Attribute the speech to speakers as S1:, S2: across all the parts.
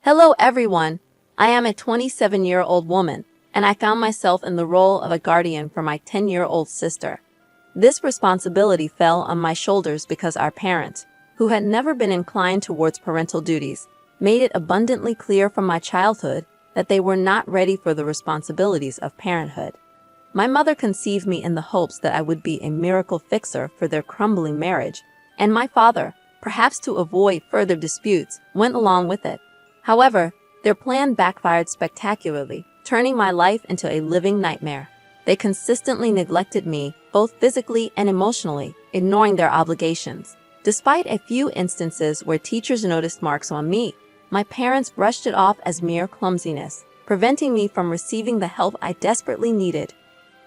S1: Hello everyone, I am a 27-year-old woman, and I found myself in the role of a guardian for my 10-year-old sister. This responsibility fell on my shoulders because our parents, who had never been inclined towards parental duties, made it abundantly clear from my childhood that they were not ready for the responsibilities of parenthood. My mother conceived me in the hopes that I would be a miracle fixer for their crumbling marriage, and my father, perhaps to avoid further disputes, went along with it. However, their plan backfired spectacularly, turning my life into a living nightmare. They consistently neglected me, both physically and emotionally, ignoring their obligations. Despite a few instances where teachers noticed marks on me, my parents brushed it off as mere clumsiness, preventing me from receiving the help I desperately needed.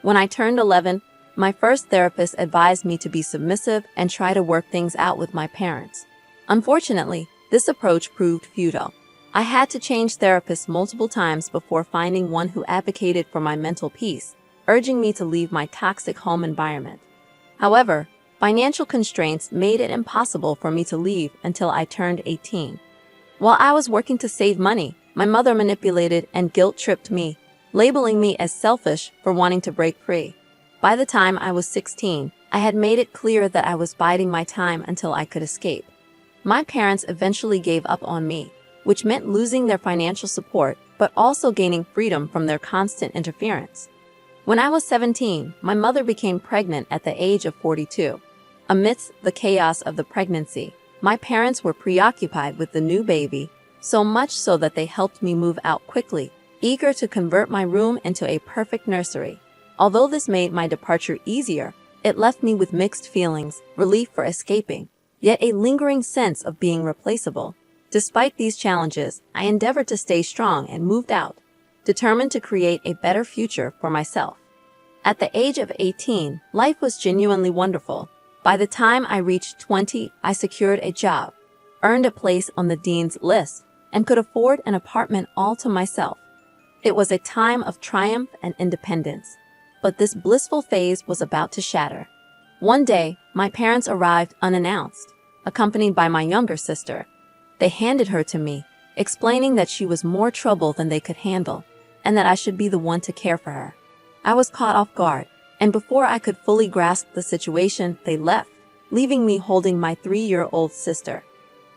S1: When I turned 11, my first therapist advised me to be submissive and try to work things out with my parents. Unfortunately, this approach proved futile. I had to change therapists multiple times before finding one who advocated for my mental peace, urging me to leave my toxic home environment. However, financial constraints made it impossible for me to leave until I turned 18. While I was working to save money, my mother manipulated and guilt-tripped me, labeling me as selfish for wanting to break free. By the time I was 16, I had made it clear that I was biding my time until I could escape. My parents eventually gave up on me, which meant losing their financial support, but also gaining freedom from their constant interference. When I was 17, my mother became pregnant at the age of 42. Amidst the chaos of the pregnancy, my parents were preoccupied with the new baby, so much so that they helped me move out quickly, eager to convert my room into a perfect nursery. Although this made my departure easier, it left me with mixed feelings, relief for escaping, yet a lingering sense of being replaceable. Despite these challenges, I endeavored to stay strong and moved out, determined to create a better future for myself. At the age of 18, life was genuinely wonderful. By the time I reached 20, I secured a job, earned a place on the dean's list, and could afford an apartment all to myself. It was a time of triumph and independence, but this blissful phase was about to shatter. One day, my parents arrived unannounced, accompanied by my younger sister. They handed her to me, explaining that she was more trouble than they could handle, and that I should be the one to care for her. I was caught off guard, and before I could fully grasp the situation, they left, leaving me holding my 3-year-old sister.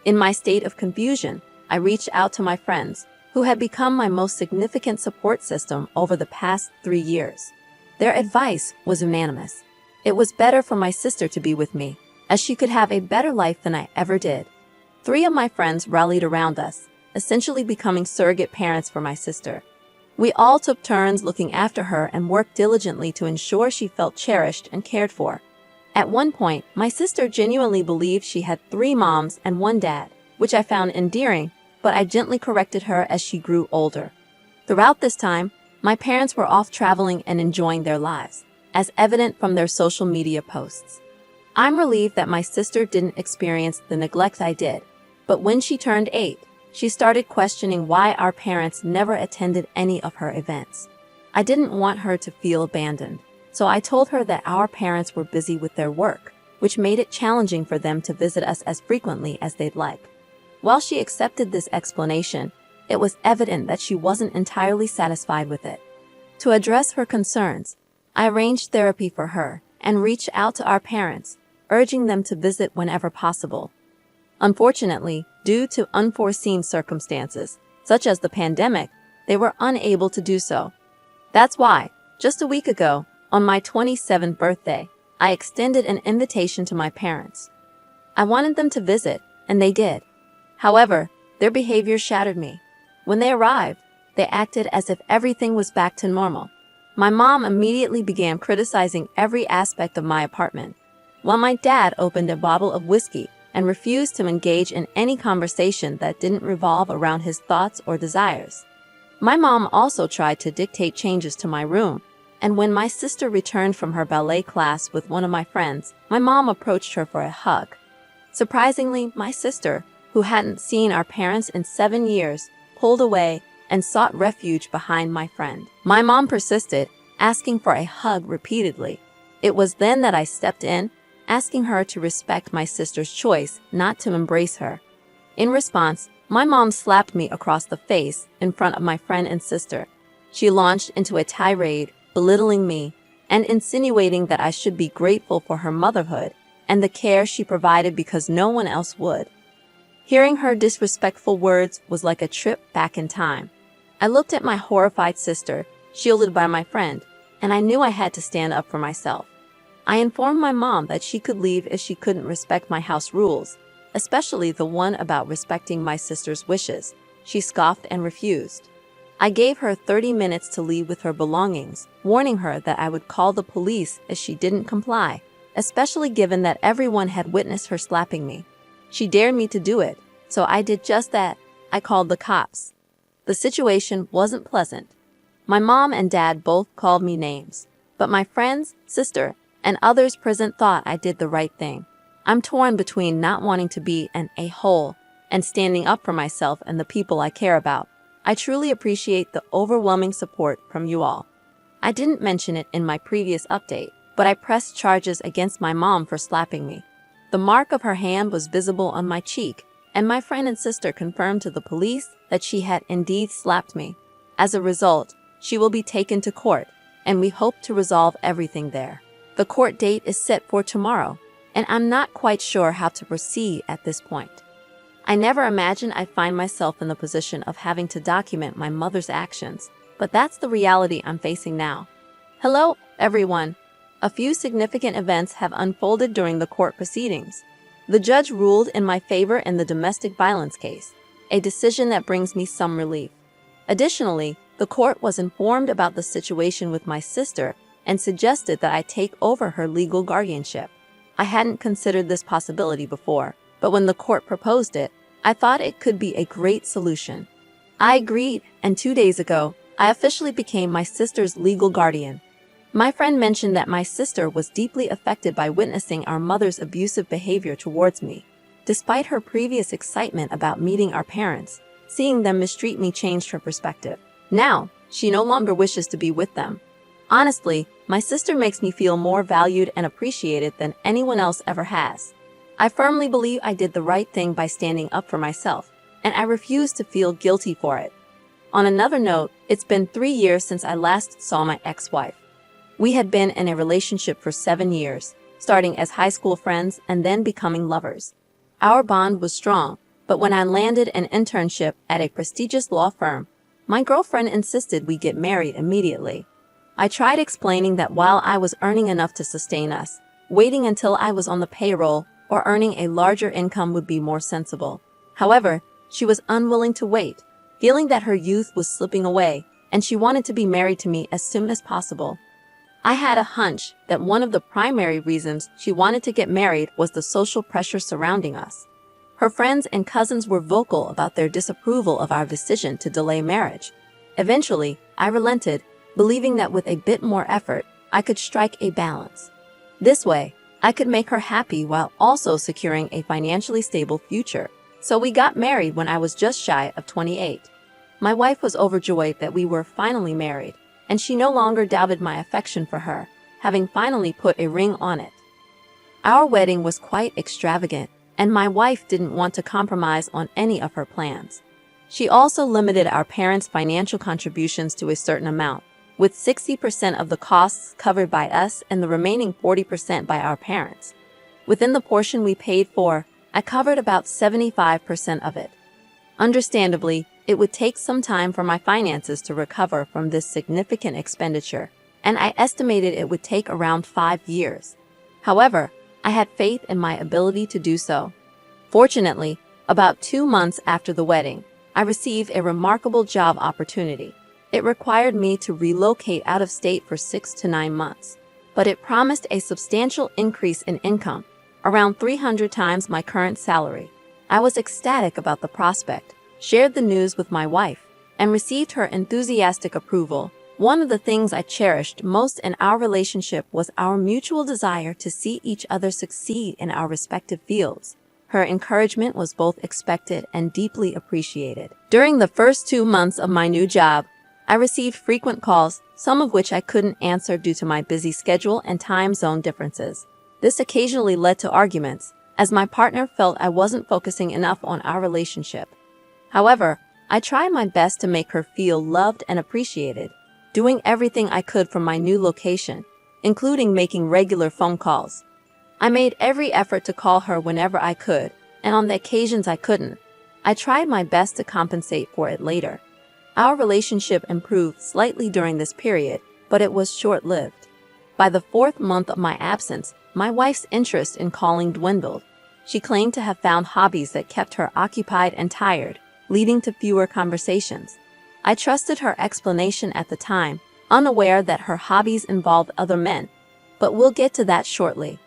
S1: In my state of confusion, I reached out to my friends, who had become my most significant support system over the past 3 years. Their advice was unanimous. It was better for my sister to be with me, as she could have a better life than I ever did. 3 of my friends rallied around us, essentially becoming surrogate parents for my sister. We all took turns looking after her and worked diligently to ensure she felt cherished and cared for. At one point, my sister genuinely believed she had 3 moms and 1 dad, which I found endearing, but I gently corrected her as she grew older. Throughout this time, my parents were off traveling and enjoying their lives, as evident from their social media posts. I'm relieved that my sister didn't experience the neglect I did, but when she turned 8, she started questioning why our parents never attended any of her events. I didn't want her to feel abandoned, so I told her that our parents were busy with their work, which made it challenging for them to visit us as frequently as they'd like. While she accepted this explanation, it was evident that she wasn't entirely satisfied with it. To address her concerns, I arranged therapy for her and reached out to our parents, urging them to visit whenever possible. Unfortunately, due to unforeseen circumstances, such as the pandemic, they were unable to do so. That's why, just a week ago, on my 27th birthday, I extended an invitation to my parents. I wanted them to visit, and they did. However, their behavior shattered me. When they arrived, they acted as if everything was back to normal. My mom immediately began criticizing every aspect of my apartment, while my dad opened a bottle of whiskey and refused to engage in any conversation that didn't revolve around his thoughts or desires. My mom also tried to dictate changes to my room, and when my sister returned from her ballet class with one of my friends, my mom approached her for a hug. Surprisingly, my sister, who hadn't seen our parents in 7 years, pulled away and sought refuge behind my friend. My mom persisted, asking for a hug repeatedly. It was then that I stepped in, asking her to respect my sister's choice not to embrace her. In response, My mom slapped me across the face in front of my friend and sister. She launched into a tirade, belittling me and insinuating that I should be grateful for her motherhood and the care she provided because no one else would. Hearing her disrespectful words was like a trip back in time. I looked at my horrified sister, shielded by my friend, and I knew I had to stand up for myself. I informed my mom that she could leave if she couldn't respect my house rules, especially the one about respecting my sister's wishes. She scoffed and refused. I gave her 30 minutes to leave with her belongings, warning her that I would call the police if she didn't comply, especially given that everyone had witnessed her slapping me. She dared me to do it, so I did just that. I called the cops. The situation wasn't pleasant. My mom and dad both called me names, but my friends, sister, and others present thought I did the right thing. I'm torn between not wanting to be an a-hole and standing up for myself and the people I care about. I truly appreciate the overwhelming support from you all. I didn't mention it in my previous update, but I pressed charges against my mom for slapping me. The mark of her hand was visible on my cheek, and my friend and sister confirmed to the police that she had indeed slapped me. As a result, she will be taken to court, and we hope to resolve everything there. The court date is set for tomorrow, and I'm not quite sure how to proceed at this point. I never imagined I'd find myself in the position of having to document my mother's actions, but that's the reality I'm facing now. Hello, everyone. A few significant events have unfolded during the court proceedings. The judge ruled in my favor in the domestic violence case, a decision that brings me some relief. Additionally, the court was informed about the situation with my sister and suggested that I take over her legal guardianship. I hadn't considered this possibility before, but when the court proposed it, I thought it could be a great solution. I agreed, and 2 days ago, I officially became my sister's legal guardian. My friend mentioned that my sister was deeply affected by witnessing our mother's abusive behavior towards me. Despite her previous excitement about meeting our parents, seeing them mistreat me changed her perspective. Now, she no longer wishes to be with them. Honestly, my sister makes me feel more valued and appreciated than anyone else ever has. I firmly believe I did the right thing by standing up for myself, and I refuse to feel guilty for it. On another note, it's been 3 years since I last saw my ex-wife. We had been in a relationship for 7 years, starting as high school friends and then becoming lovers. Our bond was strong, but when I landed an internship at a prestigious law firm, my girlfriend insisted we get married immediately. I tried explaining that while I was earning enough to sustain us, waiting until I was on the payroll or earning a larger income would be more sensible. However, she was unwilling to wait, feeling that her youth was slipping away, and she wanted to be married to me as soon as possible. I had a hunch that one of the primary reasons she wanted to get married was the social pressure surrounding us. Her friends and cousins were vocal about their disapproval of our decision to delay marriage. Eventually, I relented, believing that with a bit more effort, I could strike a balance. This way, I could make her happy while also securing a financially stable future. So we got married when I was just shy of 28. My wife was overjoyed that we were finally married, and she no longer doubted my affection for her, having finally put a ring on it. Our wedding was quite extravagant, and my wife didn't want to compromise on any of her plans. She also limited our parents' financial contributions to a certain amount, with 60% of the costs covered by us and the remaining 40% by our parents. Within the portion we paid for, I covered about 75% of it. Understandably, it would take some time for my finances to recover from this significant expenditure, and I estimated it would take around 5 years. However, I had faith in my ability to do so. Fortunately, about 2 months after the wedding, I received a remarkable job opportunity. It required me to relocate out of state for 6 to 9 months, but it promised a substantial increase in income, around 300 times my current salary. I was ecstatic about the prospect, shared the news with my wife, and received her enthusiastic approval. One of the things I cherished most in our relationship was our mutual desire to see each other succeed in our respective fields. Her encouragement was both expected and deeply appreciated. During the first 2 months of my new job, I received frequent calls, some of which I couldn't answer due to my busy schedule and time zone differences. This occasionally led to arguments, as my partner felt I wasn't focusing enough on our relationship. However, I tried my best to make her feel loved and appreciated, doing everything I could from my new location, including making regular phone calls. I made every effort to call her whenever I could, and on the occasions I couldn't, I tried my best to compensate for it later. Our relationship improved slightly during this period, but it was short-lived. By the 4th month of my absence, my wife's interest in calling dwindled. She claimed to have found hobbies that kept her occupied and tired, leading to fewer conversations. I trusted her explanation at the time, unaware that her hobbies involved other men, but we'll get to that shortly.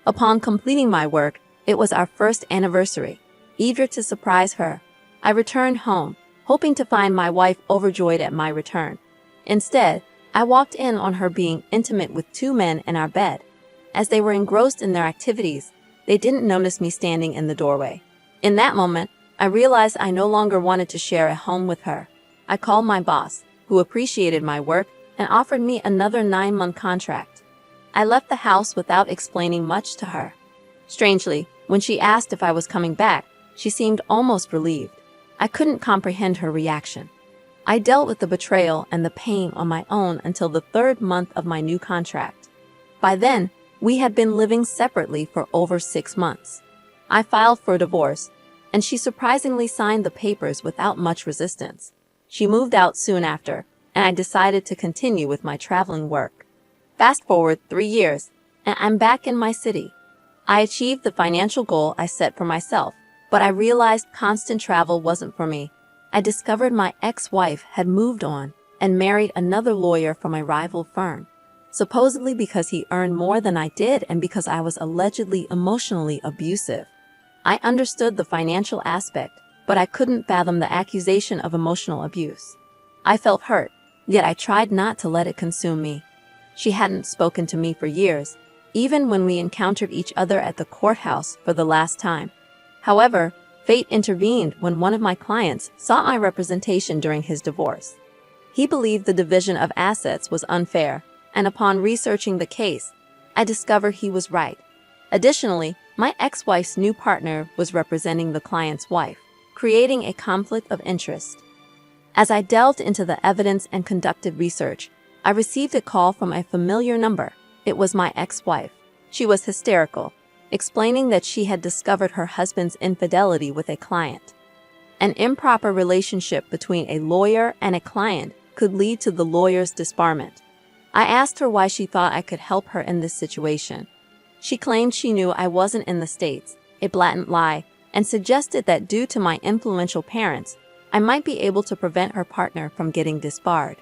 S1: Upon completing my work, it was our first anniversary. Eager to surprise her, I returned home, hoping to find my wife overjoyed at my return. Instead, I walked in on her being intimate with 2 men in our bed. As they were engrossed in their activities, they didn't notice me standing in the doorway. In that moment, I realized I no longer wanted to share a home with her. I called my boss, who appreciated my work and offered me another 9-month contract. I left the house without explaining much to her. Strangely, when she asked if I was coming back, she seemed almost relieved. I couldn't comprehend her reaction. I dealt with the betrayal and the pain on my own until the 3rd month of my new contract. By then, we had been living separately for over 6 months. I filed for divorce, and she surprisingly signed the papers without much resistance. She moved out soon after, and I decided to continue with my traveling work. Fast forward 3 years, and I'm back in my city. I achieved the financial goal I set for myself, but I realized constant travel wasn't for me. I discovered my ex-wife had moved on and married another lawyer from a rival firm, supposedly because he earned more than I did and because I was allegedly emotionally abusive. I understood the financial aspect, but I couldn't fathom the accusation of emotional abuse. I felt hurt, yet I tried not to let it consume me. She hadn't spoken to me for years, even when we encountered each other at the courthouse for the last time. However, fate intervened when one of my clients sought my representation during his divorce. He believed the division of assets was unfair, and upon researching the case, I discovered he was right. Additionally, my ex-wife's new partner was representing the client's wife, creating a conflict of interest. As I delved into the evidence and conducted research, I received a call from a familiar number. It was my ex-wife. She was hysterical, explaining that she had discovered her husband's infidelity with a client. An improper relationship between a lawyer and a client could lead to the lawyer's disbarment. I asked her why she thought I could help her in this situation. She claimed she knew I wasn't in the States, a blatant lie, and suggested that due to my influential parents, I might be able to prevent her partner from getting disbarred.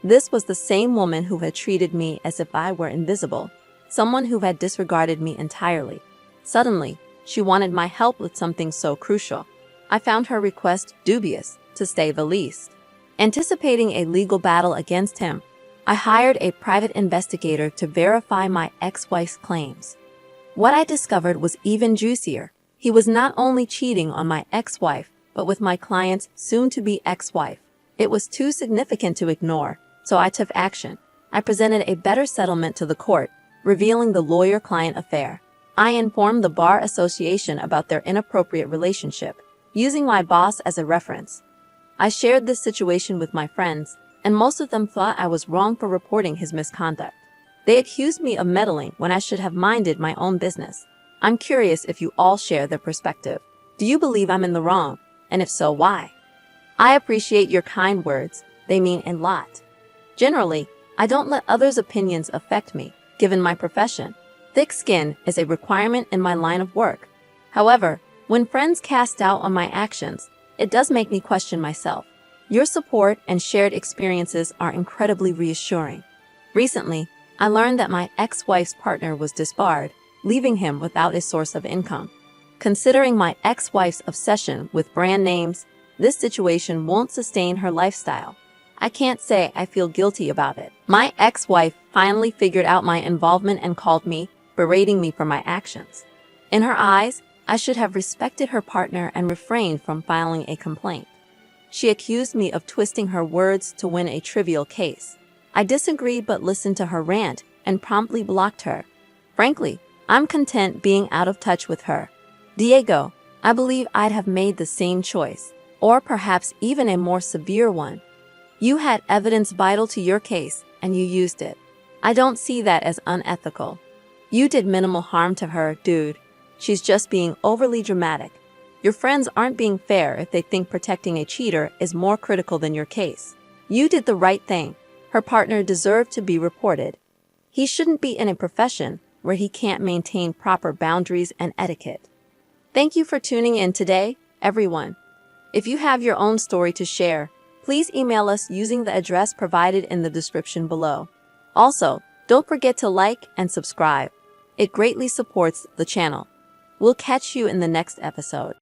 S1: This was the same woman who had treated me as if I were invisible, someone who had disregarded me entirely. Suddenly, she wanted my help with something so crucial. I found her request dubious, to say the least. Anticipating a legal battle against him, I hired a private investigator to verify my ex-wife's claims. What I discovered was even juicier. He was not only cheating on my ex-wife, but with my client's soon-to-be ex-wife. It was too significant to ignore, so I took action. I presented a better settlement to the court, revealing the lawyer-client affair. I informed the Bar Association about their inappropriate relationship, using my boss as a reference. I shared this situation with my friends, and most of them thought I was wrong for reporting his misconduct. They accused me of meddling when I should have minded my own business. I'm curious if you all share their perspective. Do you believe I'm in the wrong? And if so, why? I appreciate your kind words. They mean a lot. Generally, I don't let others' opinions affect me, given my profession. Thick skin is a requirement in my line of work. However, when friends cast doubt on my actions, it does make me question myself. Your support and shared experiences are incredibly reassuring. Recently, I learned that my ex-wife's partner was disbarred, leaving him without a source of income. Considering my ex-wife's obsession with brand names, this situation won't sustain her lifestyle. I can't say I feel guilty about it. My ex-wife finally figured out my involvement and called me, berating me for my actions. In her eyes, I should have respected her partner and refrained from filing a complaint. She accused me of twisting her words to win a trivial case. I disagreed but listened to her rant and promptly blocked her. Frankly, I'm content being out of touch with her. Diego, I believe I'd have made the same choice. or perhaps even a more severe one. You had evidence vital to your case, and you used it. I don't see that as unethical. You did minimal harm to her, dude. She's just being overly dramatic. Your friends aren't being fair if they think protecting a cheater is more critical than your case. You did the right thing. Her partner deserved to be reported. He shouldn't be in a profession where he can't maintain proper boundaries and etiquette. Thank you for tuning in today, everyone. If you have your own story to share, please email us using the address provided in the description below. Also, don't forget to like and subscribe. It greatly supports the channel. We'll catch you in the next episode.